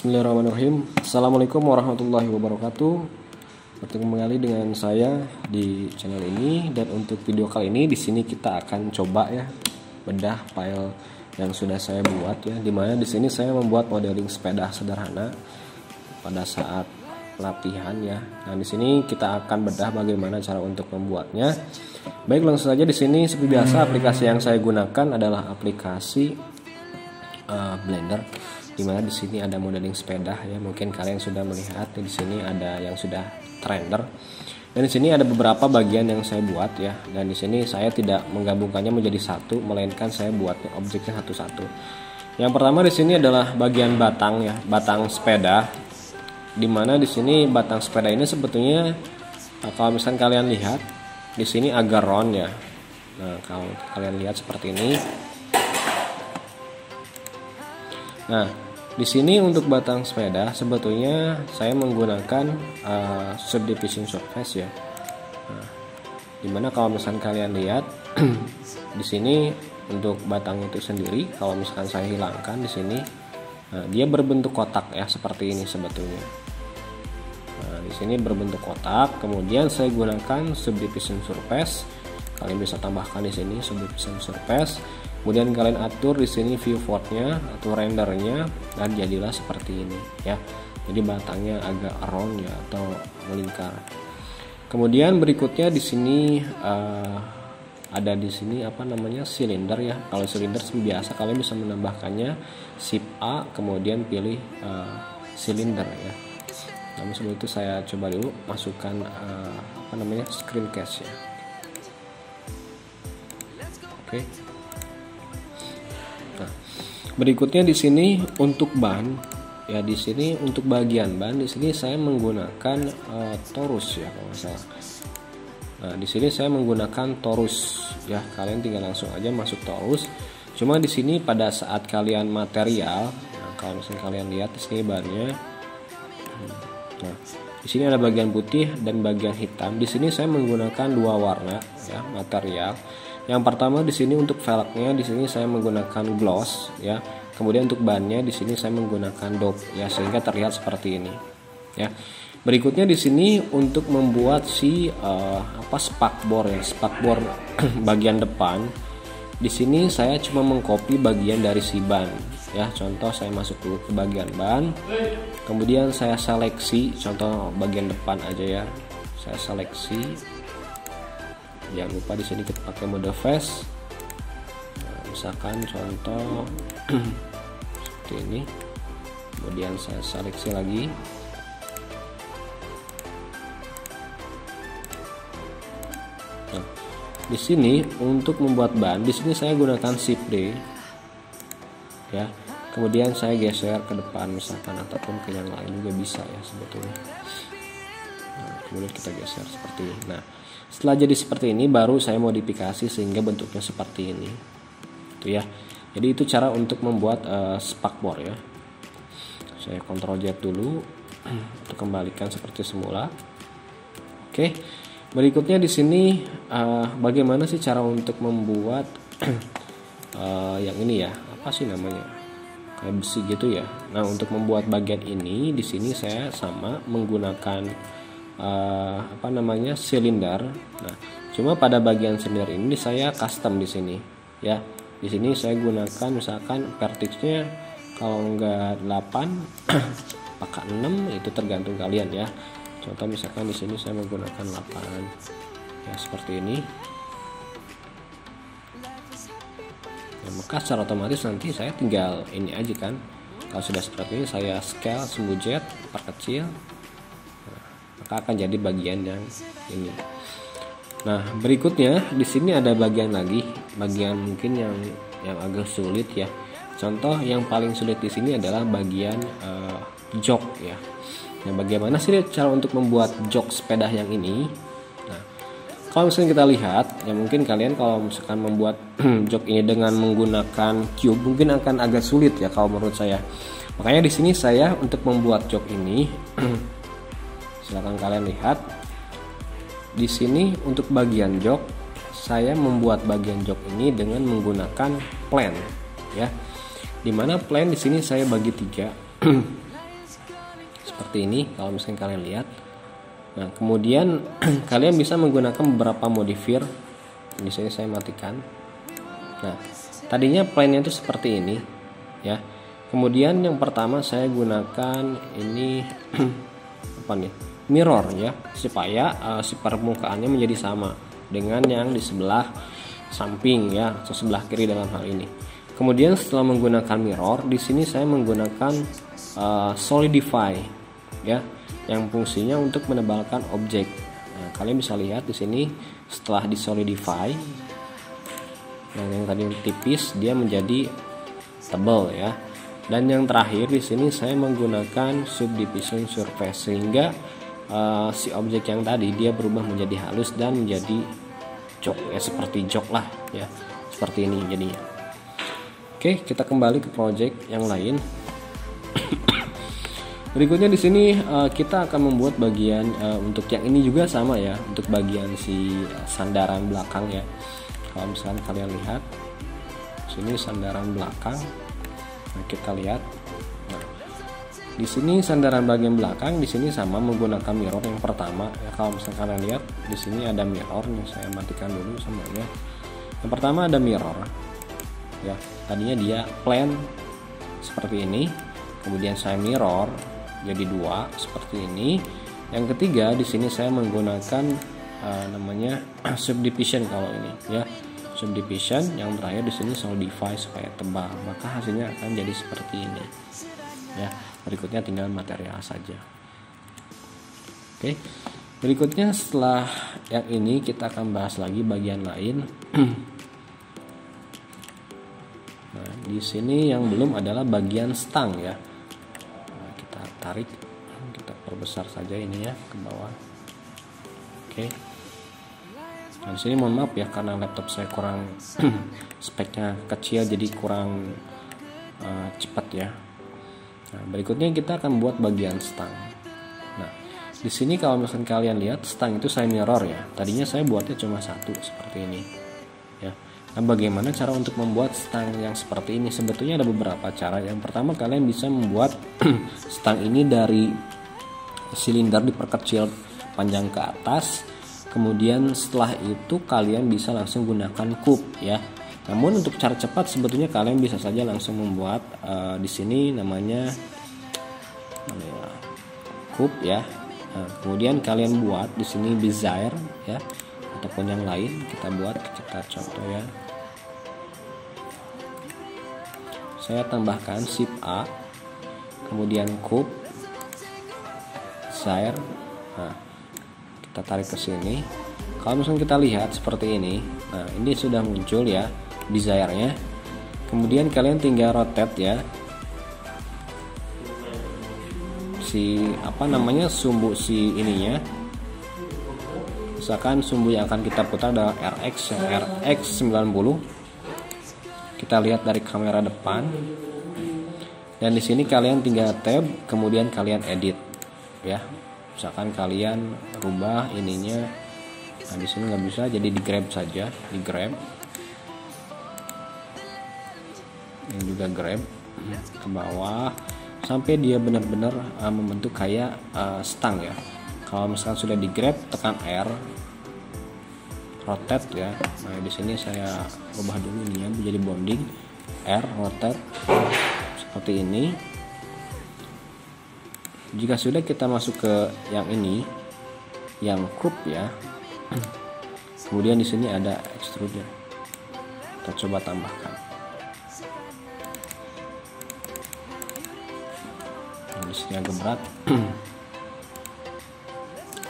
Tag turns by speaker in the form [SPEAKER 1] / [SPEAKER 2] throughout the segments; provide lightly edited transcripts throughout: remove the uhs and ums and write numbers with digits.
[SPEAKER 1] Bismillahirrahmanirrahim. Assalamualaikum warahmatullahi wabarakatuh. Bertemu kembali dengan saya di channel ini, dan untuk video kali ini di sini kita akan coba ya bedah file yang sudah saya buat ya. Dimana di sini saya membuat modeling sepeda sederhana pada saat latihan ya. Nah di sini kita akan bedah bagaimana cara untuk membuatnya. Baik, langsung saja. Di sini seperti biasa aplikasi yang saya gunakan adalah aplikasi Blender. Dimana di sini ada modeling sepeda ya, mungkin kalian sudah melihat di sini ada yang sudah render, dan di sini ada beberapa bagian yang saya buat ya, dan di sini saya tidak menggabungkannya menjadi satu, melainkan saya buat objeknya satu-satu. Yang pertama di sini adalah bagian batang ya, batang sepeda, dimana di sini batang sepeda ini sebetulnya kalau misalkan kalian lihat di sini agak round ya. Nah kalau kalian lihat seperti ini. Nah, di sini untuk batang sepeda sebetulnya saya menggunakan subdivision surface ya. Nah, dimana kalau misalkan kalian lihat di sini untuk batang itu sendiri, kalau misalkan saya hilangkan di sini, nah, dia berbentuk kotak ya, seperti ini sebetulnya. Nah, di sini berbentuk kotak. Kemudian saya gunakan subdivision surface. Kalian bisa tambahkan di sini subdivision surface. Kemudian kalian atur di sini viewportnya atau rendernya, dan jadilah seperti ini ya. Jadi batangnya agak round ya atau melingkar. Kemudian berikutnya di sini ada di sini apa namanya silinder ya. Kalau silinder biasa kalian bisa menambahkannya shift A kemudian pilih silinder ya. Namun sebelum itu saya coba dulu masukkan apa namanya screencast ya. Oke. Nah, berikutnya di sini untuk ban ya, di sini untuk bagian ban di sini saya menggunakan torus ya kalau nggak salah. Nah di sini saya menggunakan torus ya, kalian tinggal langsung aja masuk torus. Cuma di sini pada saat kalian material, nah, kalau misalnya kalian lihat di sini bannya, nah di sini ada bagian putih dan bagian hitam. Di sini saya menggunakan dua warna ya material. Yang pertama di sini untuk velgnya di sini saya menggunakan gloss ya. Kemudian untuk bannya di sini saya menggunakan dope ya, sehingga terlihat seperti ini ya. Berikutnya di sini untuk membuat si spakbor ya, spakbor bagian depan. Di sini saya cuma mengcopy bagian dari si ban ya. Contoh saya masuk dulu ke bagian ban. Kemudian saya seleksi contoh bagian depan aja ya. Saya seleksi. Jangan lupa di sini kita pakai mode face. Nah, misalkan contoh seperti ini. Kemudian saya seleksi lagi. Nah, di sini untuk membuat ban, di sini saya gunakan shift D. Ya. Kemudian saya geser ke depan misalkan, ataupun ke yang lain juga bisa ya sebetulnya. Nah, kemudian kita geser seperti ini. Nah, setelah jadi seperti ini baru saya modifikasi sehingga bentuknya seperti ini. Itu ya. Jadi itu cara untuk membuat spakbor ya. Saya Ctrl Z dulu untuk kembalikan seperti semula. Oke. Berikutnya di sini bagaimana sih cara untuk membuat yang ini ya? Apa sih namanya? Kayak besi gitu ya. Nah, untuk membuat bagian ini di sini saya sama menggunakan apa namanya silinder. Nah, cuma pada bagian silinder ini saya custom di sini ya. Di sini saya gunakan misalkan vertexnya kalau enggak 8 apakah 6 itu tergantung kalian ya. Contoh misalkan di sini saya menggunakan 8 ya, seperti ini. Ya, maka secara otomatis nanti saya tinggal ini aja kan. Kalau sudah seperti ini saya scale sumbu Z perkecil, maka akan jadi bagian yang ini. Nah, berikutnya di sini ada bagian lagi, bagian mungkin yang agak sulit ya. Contoh yang paling sulit di sini adalah bagian jok ya. Nah, bagaimana sih cara untuk membuat jok sepeda yang ini? Nah, kalau misalnya kita lihat, ya mungkin kalian kalau misalkan membuat jok ini dengan menggunakan cube mungkin akan agak sulit ya kalau menurut saya. Makanya di sini saya untuk membuat jok ini silakan kalian lihat di sini untuk bagian jok saya membuat bagian jok ini dengan menggunakan plan ya, dimana plan di sini saya bagi 3 seperti ini kalau misalkan kalian lihat. Nah, kemudian kalian bisa menggunakan beberapa modifier. Di sini saya matikan. Nah, tadinya plan-nya itu seperti ini ya. Kemudian yang pertama saya gunakan ini apa nih? Mirror ya, supaya si permukaannya menjadi sama dengan yang di sebelah samping ya, atau sebelah kiri dalam hal ini. Kemudian setelah menggunakan mirror, di sini saya menggunakan solidify ya, yang fungsinya untuk menebalkan objek. Nah, kalian bisa lihat di sini setelah di solidify, nah yang tadi tipis dia menjadi tebal ya. Dan yang terakhir di sini saya menggunakan subdivision surface, sehingga si objek yang tadi dia berubah menjadi halus dan menjadi jok ya, seperti jok lah ya, seperti ini jadinya. Oke, kita kembali ke project yang lain. Berikutnya di sini kita akan membuat bagian untuk yang ini juga sama ya, untuk bagian si sandaran belakang ya. Kalau misalkan kalian lihat sini sandaran belakang, nah kita lihat. Nah, di sini sandaran bagian belakang di sini sama menggunakan mirror yang pertama ya. Kalau misalkan kalian lihat di sini ada mirror nih, saya matikan dulu semuanya. Yang pertama ada mirror ya, tadinya dia plan seperti ini, kemudian saya mirror jadi dua seperti ini. Yang ketiga di sini saya menggunakan namanya subdivision kalau ini ya, subdivision. Yang terakhir di sini solidify supaya tebal, maka hasilnya akan jadi seperti ini ya. Berikutnya tinggal material saja. Oke, berikutnya setelah yang ini kita akan bahas lagi bagian lain. Nah, di sini yang belum adalah bagian stang ya. Nah, kita tarik, kita perbesar saja ini ya ke bawah. Oke. Nah, di sini mohon maaf ya karena laptop saya kurang speknya kecil, jadi kurang cepat ya. Nah, berikutnya kita akan buat bagian stang. Nah, di sini kalau misalkan kalian lihat stang itu saya mirror ya. Tadinya saya buatnya cuma satu seperti ini ya. Nah, bagaimana cara untuk membuat stang yang seperti ini? Sebetulnya ada beberapa cara. Yang pertama, kalian bisa membuat stang ini dari silinder diperkecil panjang ke atas. Kemudian setelah itu kalian bisa langsung gunakan cup ya. Namun untuk cara cepat sebetulnya kalian bisa saja langsung membuat di sini namanya cup ya. Nah, kemudian kalian buat di sini Bezier ya, ataupun yang lain kita buat, kita contoh ya. Saya tambahkan Shift A, kemudian cup Bezier. Nah, kita tarik ke sini. Kalau misalnya kita lihat seperti ini, nah ini sudah muncul ya Beziernya. Kemudian kalian tinggal rotate ya si apa namanya sumbu si ininya. Misalkan sumbu yang akan kita putar adalah RX yang RX 90. Kita lihat dari kamera depan. Dan di sini kalian tinggal tab, kemudian kalian edit ya. Misalkan kalian rubah ininya, nah di sini nggak bisa, jadi di grab saja, di grab. Ini juga grab ke bawah sampai dia benar-benar membentuk kayak stang ya. Kalau misalkan sudah di grab, tekan R, rotate ya. Nah di sini saya ubah dulu ini ya, menjadi bonding, R, rotate seperti ini. Jika sudah, kita masuk ke yang ini, yang cup ya. Kemudian di sini ada extruder. Kita coba tambahkan. Nah, di sini agak berat.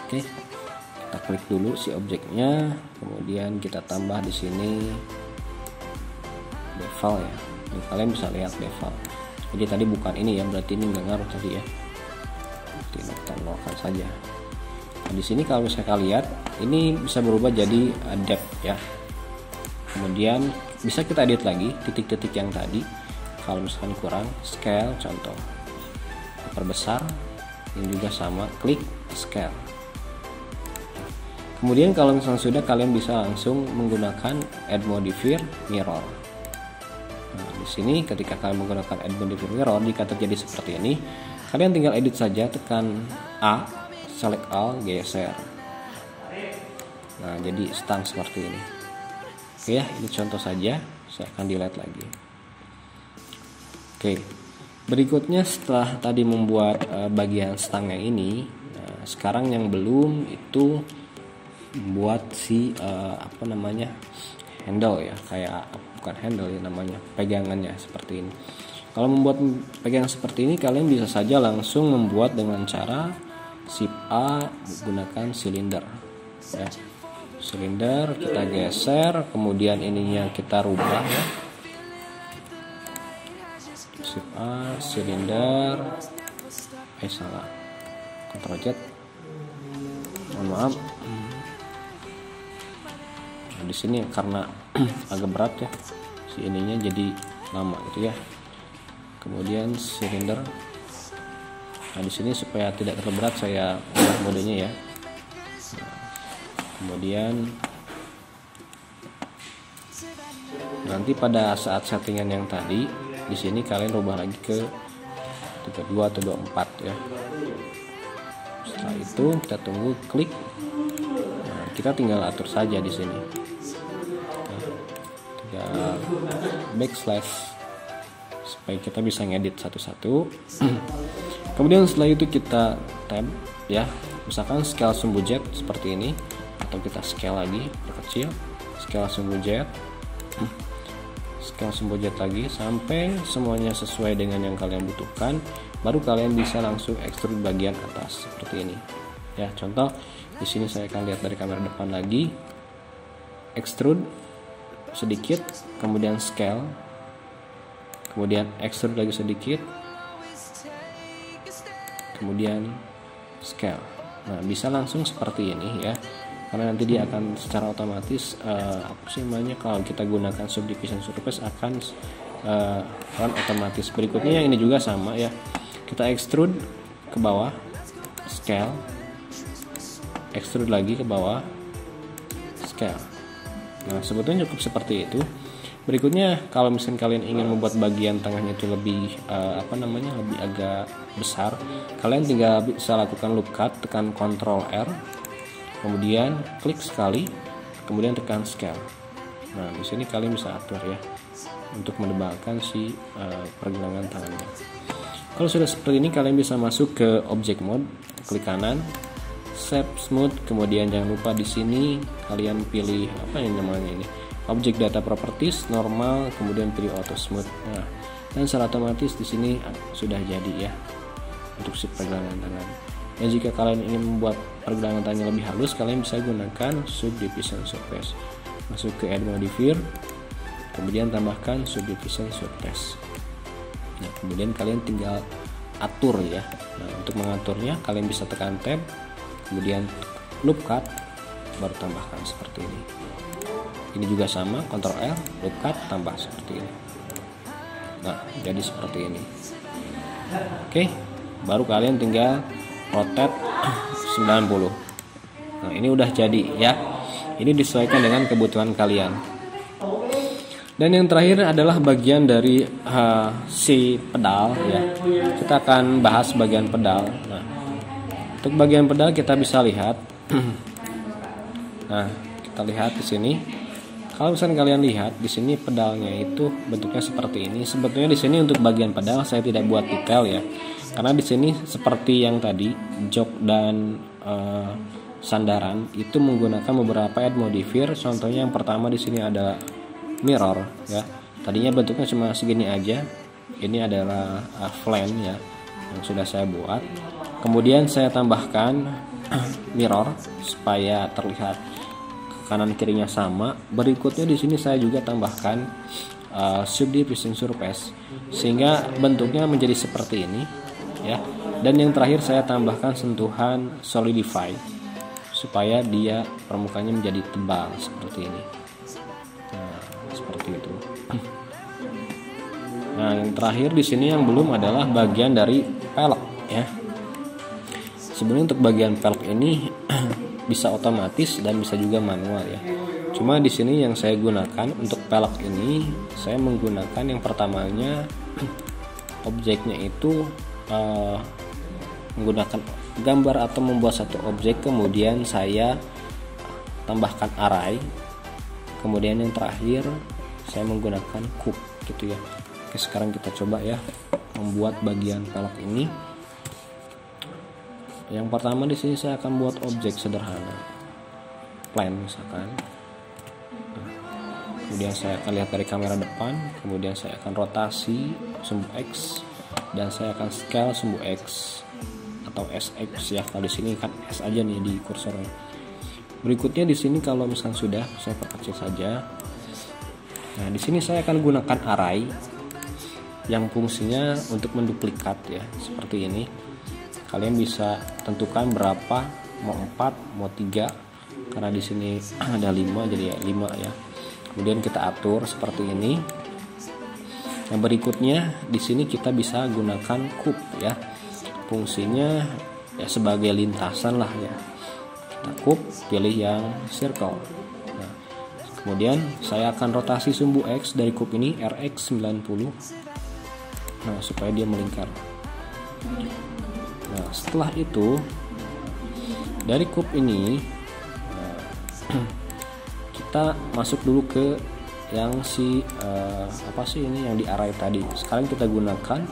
[SPEAKER 1] Oke, kita klik dulu si objeknya, kemudian kita tambah di sini bevel ya. Ini kalian bisa lihat bevel. Jadi tadi bukan ini ya, berarti ini nggak ngaruh tadi ya. Kita nolkan saja. Nah, di sini kalau misalnya kalian lihat, ini bisa berubah jadi depth ya. Kemudian bisa kita edit lagi titik-titik yang tadi. Kalau misalkan kurang, scale contoh, perbesar. Ini juga sama, klik scale. Kemudian kalau misalnya sudah, kalian bisa langsung menggunakan add modifier mirror. Nah, di sini ketika kalian menggunakan add modifier mirror, jika terjadi seperti ini, kalian tinggal edit saja, tekan A, select all, geser. Nah, jadi stang seperti ini. Oke ya, ini contoh saja. Saya akan delete lagi. Oke, berikutnya setelah tadi membuat bagian stangnya ini, sekarang yang belum itu buat si handle ya, kayak bukan handle ya namanya, pegangannya seperti ini. Kalau membuat pegangan seperti ini, kalian bisa saja langsung membuat dengan cara Shift A menggunakan silinder ya. Silinder kita geser, kemudian ininya kita rubah ya. Shift A, silinder, salah, Ctrl Z, mohon maaf. Nah, di sini karena agak berat ya, si ininya jadi lama gitu ya. Kemudian silinder. Nah, di sini supaya tidak terlalu berat saya ubah modenya ya. Kemudian nanti pada saat settingan yang tadi di sini kalian rubah lagi ke 32 atau 24 ya. Setelah itu kita tunggu klik. Nah, kita tinggal atur saja di sini. Tinggal backslash supaya kita bisa ngedit satu-satu. Kemudian setelah itu kita tab ya. Misalkan scale sumbu Z seperti ini, atau kita scale lagi, perkecil, scale sumbu Z, scale sumbu Z lagi sampai semuanya sesuai dengan yang kalian butuhkan, baru kalian bisa langsung extrude bagian atas seperti ini. Ya, contoh di sini saya akan lihat dari kamera depan lagi, extrude sedikit, kemudian scale, kemudian extrude lagi sedikit, kemudian scale. Nah, bisa langsung seperti ini ya, karena nanti dia akan secara otomatis kalau kita gunakan subdivision surface akan otomatis. Berikutnya yang ini juga sama ya, kita extrude ke bawah, scale, extrude lagi ke bawah, scale. Nah, sebetulnya cukup seperti itu. Berikutnya kalau misalnya kalian ingin membuat bagian tengahnya itu lebih lebih agak besar, kalian tinggal bisa lakukan loop cut, tekan Ctrl R, kemudian klik sekali, kemudian tekan scale. Nah, di sini kalian bisa atur ya untuk mendebalkan si pergelangan tangannya. Kalau sudah seperti ini, kalian bisa masuk ke object mode, klik kanan, shape smooth, kemudian jangan lupa di sini kalian pilih apa yang namanya ini, object data properties, normal, kemudian pilih auto smooth. Nah, dan secara otomatis di sini sudah jadi ya untuk si pergelangan tangan. Dan jika kalian ingin membuat pergelangan tangannya lebih halus, kalian bisa gunakan subdivision surface. Masuk ke add modifier, kemudian tambahkan subdivision surface. Nah, kemudian kalian tinggal atur ya. Nah, untuk mengaturnya kalian bisa tekan tab, kemudian loop cut, baru tambahkan seperti ini. Ini juga sama, Ctrl L, loop cut, tambah seperti ini. Nah, jadi seperti ini. Oke, baru kalian tinggal rotate 90. Nah, ini udah jadi ya. Ini disesuaikan dengan kebutuhan kalian. Dan yang terakhir adalah bagian dari si pedal ya. Kita akan bahas bagian pedal. Nah, untuk bagian pedal kita bisa lihat. Nah, kita lihat di sini. Kalau misalnya kalian lihat di sini pedalnya itu bentuknya seperti ini. Sebetulnya di sini untuk bagian pedal saya tidak buat detail ya, karena di sini seperti yang tadi jok dan sandaran itu menggunakan beberapa add modifier. Contohnya yang pertama di sini ada mirror ya. Tadinya bentuknya cuma segini aja. Ini adalah flank ya yang sudah saya buat. Kemudian saya tambahkan mirror supaya terlihat kanan kirinya sama. Berikutnya di sini saya juga tambahkan subdivision surface sehingga bentuknya menjadi seperti ini ya. Dan yang terakhir saya tambahkan sentuhan solidify supaya dia permukaannya menjadi tebal seperti ini. Nah, seperti itu. Nah, yang terakhir di sini yang belum adalah bagian dari pelek ya. Sebenarnya untuk bagian pelek ini bisa otomatis dan bisa juga manual ya. Cuma di sini yang saya gunakan untuk pelek ini, saya menggunakan yang pertamanya objeknya itu menggunakan gambar atau membuat satu objek, kemudian saya tambahkan array, kemudian yang terakhir saya menggunakan cube gitu ya. Oke, sekarang kita coba ya membuat bagian pelek ini. Yang pertama di sini saya akan buat objek sederhana, plan misalkan. Kemudian saya akan lihat dari kamera depan, kemudian saya akan rotasi sumbu X, dan saya akan scale sumbu X atau SX ya. Kalau di sini kan S aja nih di kursornya. Berikutnya di sini kalau misalkan sudah, saya perkecil saja. Nah, di sini saya akan gunakan array yang fungsinya untuk menduplikat ya, seperti ini. Kalian bisa tentukan berapa, mau 4, mau 3, karena di sini ada 5 jadi ya 5 ya. Kemudian kita atur seperti ini. Yang berikutnya di sini kita bisa gunakan cube ya. Fungsinya ya sebagai lintasan lah ya. Kita cube, pilih yang circle. Nah, kemudian saya akan rotasi sumbu X dari cube ini RX 90. Nah, supaya dia melingkar. Nah, setelah itu dari cube ini kita masuk dulu ke yang apa sih ini yang di array tadi. Sekarang kita gunakan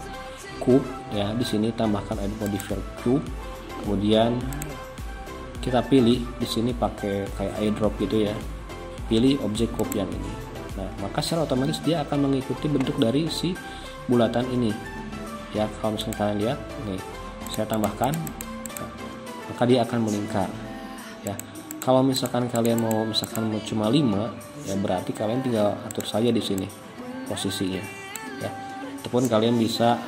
[SPEAKER 1] cube ya, di sini tambahkan edit modifier cube, kemudian kita pilih di sini pakai kayak eyedrop gitu ya, pilih objek cube yang ini. Nah, maka secara otomatis dia akan mengikuti bentuk dari si bulatan ini ya. Kalau misalnya kalian lihat nih, saya tambahkan, maka dia akan melingkar ya. Kalau misalkan kalian mau cuma 5 ya, berarti kalian tinggal atur saja di sini posisinya ya. Ataupun kalian bisa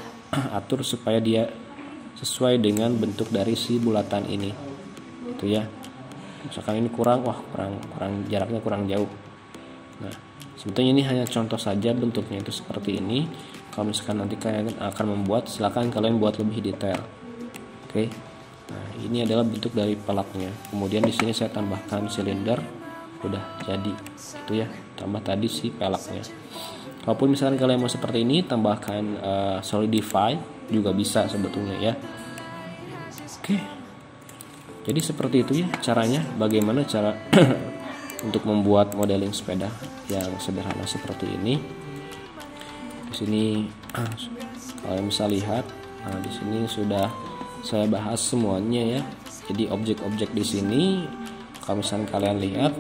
[SPEAKER 1] atur supaya dia sesuai dengan bentuk dari si bulatan ini itu ya. Misalkan ini kurang jaraknya kurang jauh. Nah, sebetulnya ini hanya contoh saja, bentuknya itu seperti ini. Kalau misalkan nanti kalian akan membuat, silakan kalian buat lebih detail. Oke. Nah, ini adalah bentuk dari peleknya. Kemudian di sini saya tambahkan silinder, udah jadi itu ya, tambah tadi si peleknya. Kalaupun misalkan kalian mau seperti ini, tambahkan solidify juga bisa sebetulnya ya. Oke, jadi seperti itu ya caranya. Bagaimana cara untuk membuat modeling sepeda yang sederhana seperti ini. Di sini kalian bisa lihat, nah, di sini sudah saya bahas semuanya ya. Jadi objek-objek di sini kalau misalnya kalian lihat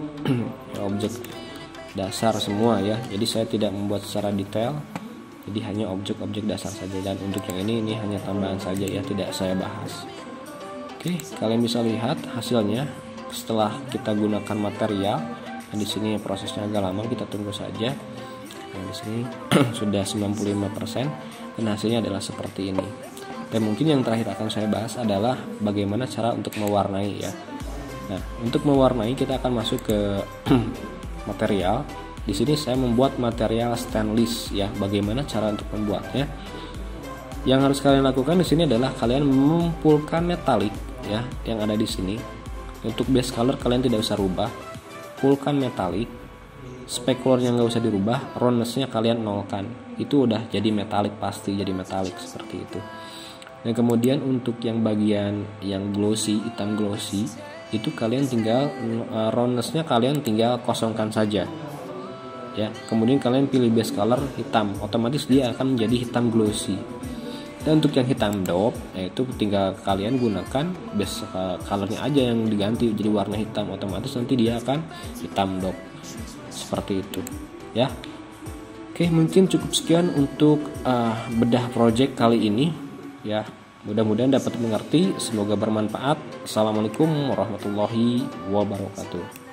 [SPEAKER 1] ya, objek dasar semua ya. Jadi saya tidak membuat secara detail, jadi hanya objek-objek dasar saja. Dan untuk yang ini hanya tambahan saja ya, tidak saya bahas. Oke, kalian bisa lihat hasilnya setelah kita gunakan material. Nah, di sini prosesnya agak lama, kita tunggu saja. Nah, di sini sudah 95% dan hasilnya adalah seperti ini. Dan mungkin yang terakhir akan saya bahas adalah bagaimana cara untuk mewarnai ya. Nah, untuk mewarnai kita akan masuk ke material. Di sini saya membuat material stainless ya. Bagaimana cara untuk membuatnya? Yang harus kalian lakukan di sini adalah kalian mengumpulkan metalik ya yang ada di sini. Untuk base color kalian tidak usah rubah. Fullkan metalik. Specularnya nggak usah dirubah, roundness-nya kalian nolkan. Itu udah jadi metalik, pasti jadi metalik seperti itu. Dan kemudian untuk yang bagian yang glossy, hitam glossy, itu kalian tinggal roundness-nya kalian tinggal kosongkan saja ya. Kemudian kalian pilih base color hitam, otomatis dia akan menjadi hitam glossy. Dan untuk yang hitam dope, yaitu tinggal kalian gunakan base colornya aja yang diganti jadi warna hitam, otomatis nanti dia akan hitam dope seperti itu ya. Oke, mungkin cukup sekian untuk bedah project kali ini ya. Mudah-mudahan dapat mengerti, semoga bermanfaat. Assalamualaikum warahmatullahi wabarakatuh.